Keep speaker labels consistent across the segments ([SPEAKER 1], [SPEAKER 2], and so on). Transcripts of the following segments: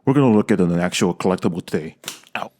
[SPEAKER 1] We're gonna look at an actual collectible today. Ow.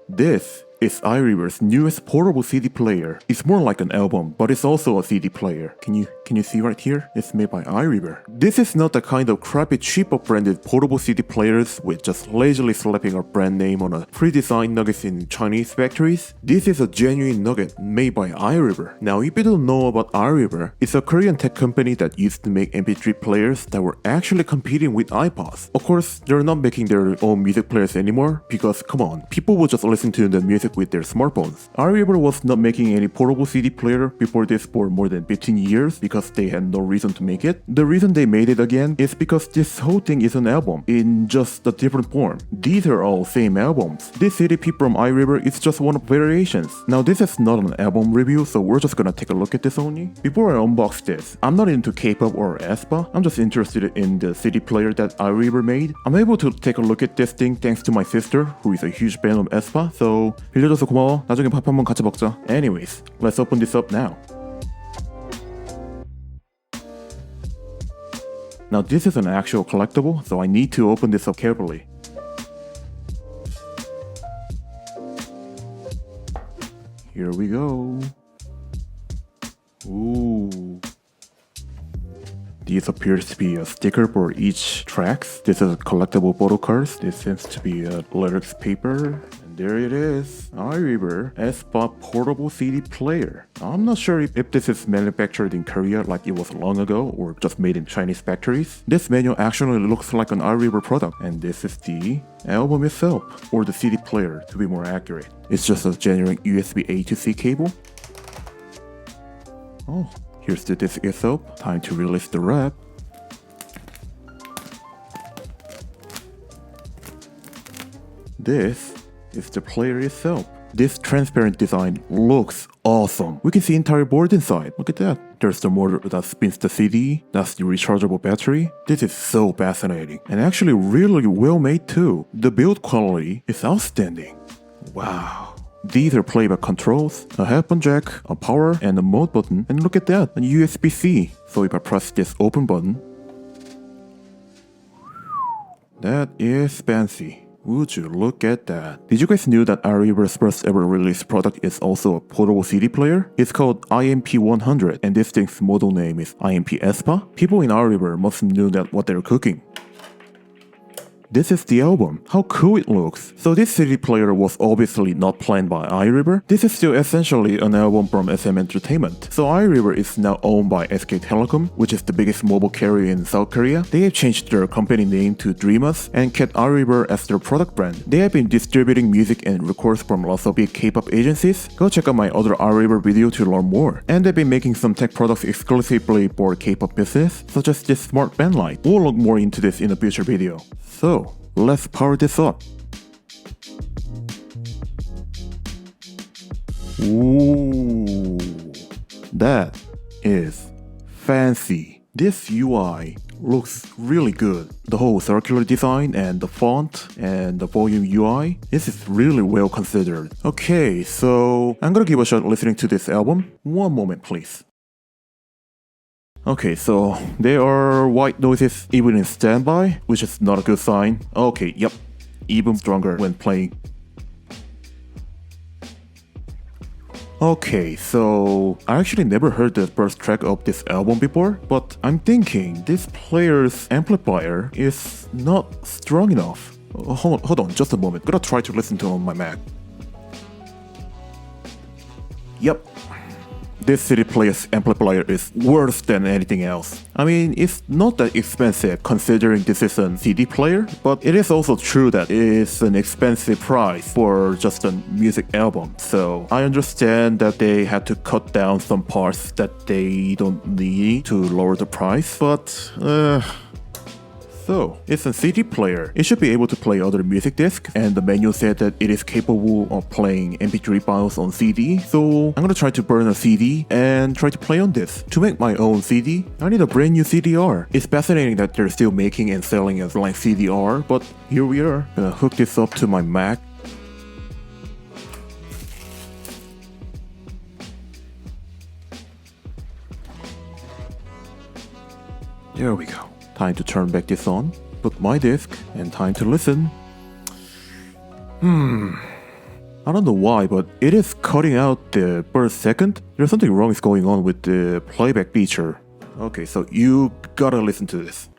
[SPEAKER 1] This is Iriver's newest portable CD player. It's more like an album, but it's also a CD player. Can you see right here? It's made by Iriver. This is not the kind of crappy cheap branded portable CD players with just lazily slapping a brand name on a pre-designed nuggets in Chinese factories. This is a genuine nugget made by Iriver. Now if you don't know about Iriver, it's a Korean tech company that used to make MP3 players that were actually competing with iPods. Of course, they're not making their own music players anymore because come on, people will just listen to the music with their smartphones. Iriver was not making any portable CD player before this for more than 15 years because they had no reason to make it. The reason they made it again is because this whole thing is an album in just a different form. These are all same albums. This CDP from Iriver is just one of variations. Now this is not an album review, so we're just gonna take a look at this only. Before I unbox this, I'm not into K-pop or aespa. I'm just interested in the CD player that Iriver made. I'm able to take a look at this thing thanks to my sister, who is a huge fan of aespa. So 빌려줘서 고마워. 나중에 밥 한번 같이 먹자. Anyways, let's open this up now. Now this is an actual collectible, so I need to open this up carefully. Here we go. Ooh. These appears to be a sticker for each tracks. This is a collectible photo cards. This seems to be a lyrics paper. And there it is. Iriver aespa portable CD player. I'm not sure if this is manufactured in Korea like it was long ago or just made in Chinese factories. This manual actually looks like an Iriver product. And this is the album itself, or the CD player to be more accurate. It's just a generic USB A to C cable. Oh. Here's the disc itself. Time to release the wrap. This is the player itself. This transparent design looks awesome. We can see entire board inside. Look at that. There's the motor that spins the CD. That's the rechargeable battery. This is so fascinating. And actually really well made too. The build quality is outstanding. Wow. These are playback controls, a headphone jack, a power, and a mode button. And look at that, a USB-C. So if I press this open button, that is fancy. Would you look at that? Did you guys knew that Iriver's first ever released product is also a portable CD player? It's called IMP100, and this thing's model name is IMP aespa. People in Iriver must have known that what they're cooking. This is the album. How cool it looks. So this CD player was obviously not planned by Iriver. This is still essentially an album from SM Entertainment. So Iriver is now owned by SK Telecom, which is the biggest mobile carrier in South Korea. They have changed their company name to Dreamers and kept Iriver as their product brand. They have been distributing music and records from lots of big K-pop agencies. Go check out my other Iriver video to learn more. And they've been making some tech products exclusively for K-pop business, such as this smart band light. We'll look more into this in a future video. So, let's power this up. Ooh, that is fancy. This UI looks really good. The whole circular design and the font and the volume UI, this is really well considered. Okay, so I'm gonna give a shot listening to this album. One moment, please. Okay, so there are white noises even in standby, which is not a good sign. Okay, yep, even stronger when playing. Okay, so I actually never heard the first track of this album before, but I'm thinking this player's amplifier is not strong enough. Hold on, just a moment. Gonna try to listen to it on my Mac. Yep. This CD player's amplifier is worse than anything else. I mean, it's not that expensive considering this is a CD player, but it is also true that it is an expensive price for just a music album. So I understand that they had to cut down some parts that they don't need to lower the price, but So, it's a CD player. It should be able to play other music discs, and the manual said that it is capable of playing MP3 files on CD, so I'm gonna try to burn a CD and try to play on this. To make my own CD, I need a brand new CDR. It's fascinating that they're still making and selling a blank CDR, but here we are. Gonna hook this up to my Mac. There we go. Time to turn back this on. put my disc, and time to listen. I don't know why, but it is cutting out the first second. There's something wrong is going on with the playback feature. Okay, so you gotta listen to this.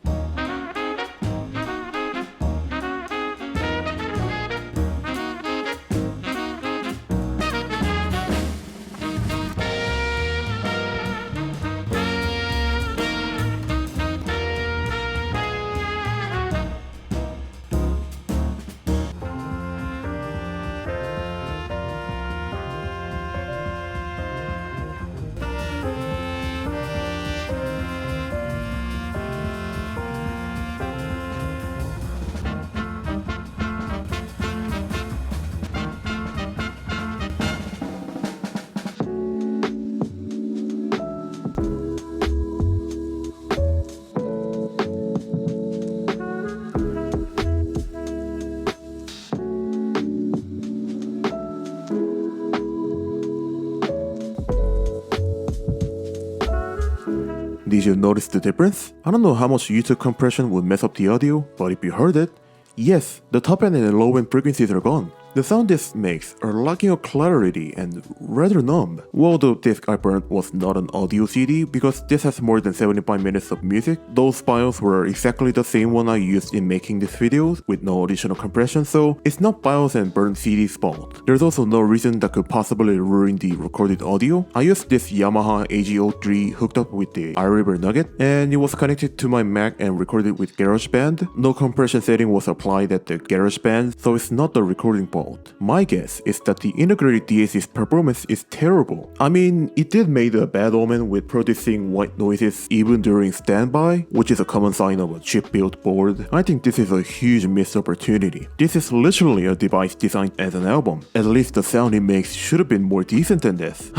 [SPEAKER 1] Did you notice the difference? I don't know how much YouTube compression would mess up the audio, but if you heard it, yes, the top end and low end frequencies are gone. The sound this makes are lacking of clarity and rather numb. Well, the disc I burned was not an audio CD because this has more than 75 minutes of music. Those files were exactly the same one I used in making this video with no additional compression, so it's not BIOS and burned CD's fault. There's also no reason that could possibly ruin the recorded audio. I used this Yamaha AG03 hooked up with the Iriver Nugget, and it was connected to my Mac and recorded with GarageBand. No compression setting was applied at the GarageBand, so it's not the recording fault. My guess is that the integrated DAC's performance is terrible. I mean, it did make a bad omen with producing white noises even during standby, which is a common sign of a chip-built board. I think this is a huge missed opportunity. This is literally a device designed as an album. At least the sound it makes should have been more decent than this.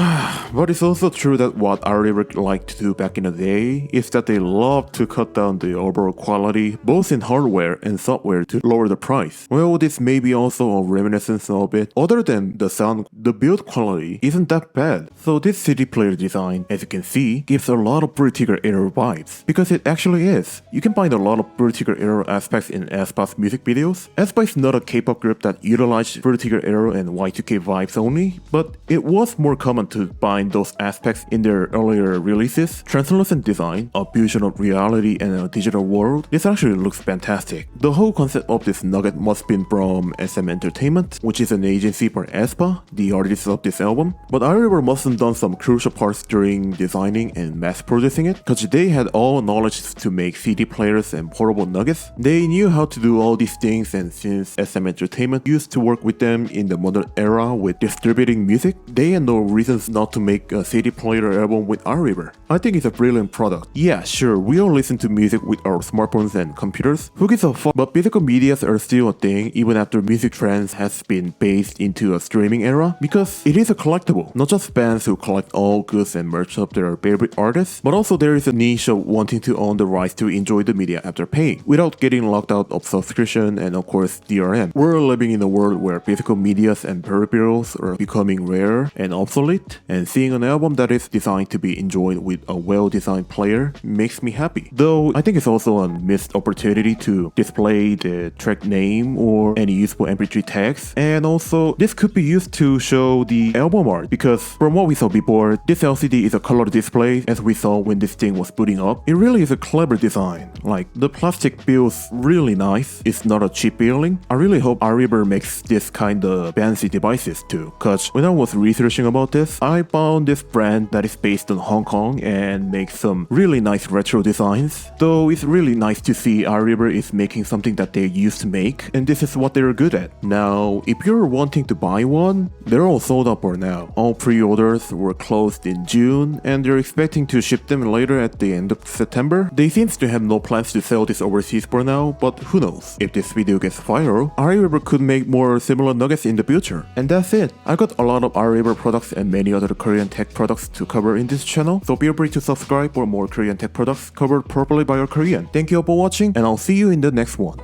[SPEAKER 1] But it's also true that what Iriver liked to do back in the day is that they loved to cut down the overall quality, both in hardware and software, to lower the price. Well, this may be also a reminiscence of it. Other than the sound, the build quality isn't that bad. So this CD player design, as you can see, gives a lot of Vertigo Era vibes, because it actually is. You can find a lot of Vertigo Era aspects in aespa's music videos. aespa is not a K-pop group that utilized Vertigo Era and Y2K vibes only, but it was more common to find those aspects in their earlier releases. Translucent design, a fusion of reality and a digital world. This actually looks fantastic. The whole concept of this nugget must have been from SM Entertainment, which is an agency for aespa, the artists of this album. But Iriver must have done some crucial parts during designing and mass producing it, because they had all knowledge to make CD players and portable nuggets. They knew how to do all these things, and since SM Entertainment used to work with them in the modern era with distributing music, they had no reasons not to make a CD player album with Iriver. I think it's a brilliant product. Yeah, sure, we all listen to music with our smartphones and computers. Who gives a fuck? But physical medias are still a thing even after music trends has been based into a streaming era, because it is a collectible. Not just fans who collect all goods and merch of their favorite artists, but also there is a niche of wanting to own the rights to enjoy the media after paying, without getting locked out of subscription and of course DRM. We're living in a world where physical medias and peripherals are becoming rare and obsolete, and seeing an album that is designed to be enjoyed with a well-designed player makes me happy. Though I think it's also a missed opportunity to display the track name or any useful MP3 tags, and also this could be used to show the album art, because from what we saw before, this LCD is a color display as we saw when this thing was booting up. It really is a clever design. Like, the plastic feels really nice. It's not a cheap feeling. I really hope Iriver makes this kind of fancy devices too, cause when I was researching about this, I found this brand that is based in Hong Kong and makes some really nice retro designs. Though it's really nice to see Iriver is making something that they used to make, and this is what they're good at. Now, if you're wanting to buy one, they're all sold out for now. All pre-orders were closed in June, and they're expecting to ship them later at the end of September. They seems to have no plans to sell this overseas for now, but who knows? If this video gets viral, Iriver could make more similar nuggets in the future. And that's it. I got a lot of Iriver products and many other Korean tech products to cover in this channel, so feel free to subscribe for more Korean tech products covered properly by a Korean. Thank you all for watching, and I'll see you in the next one.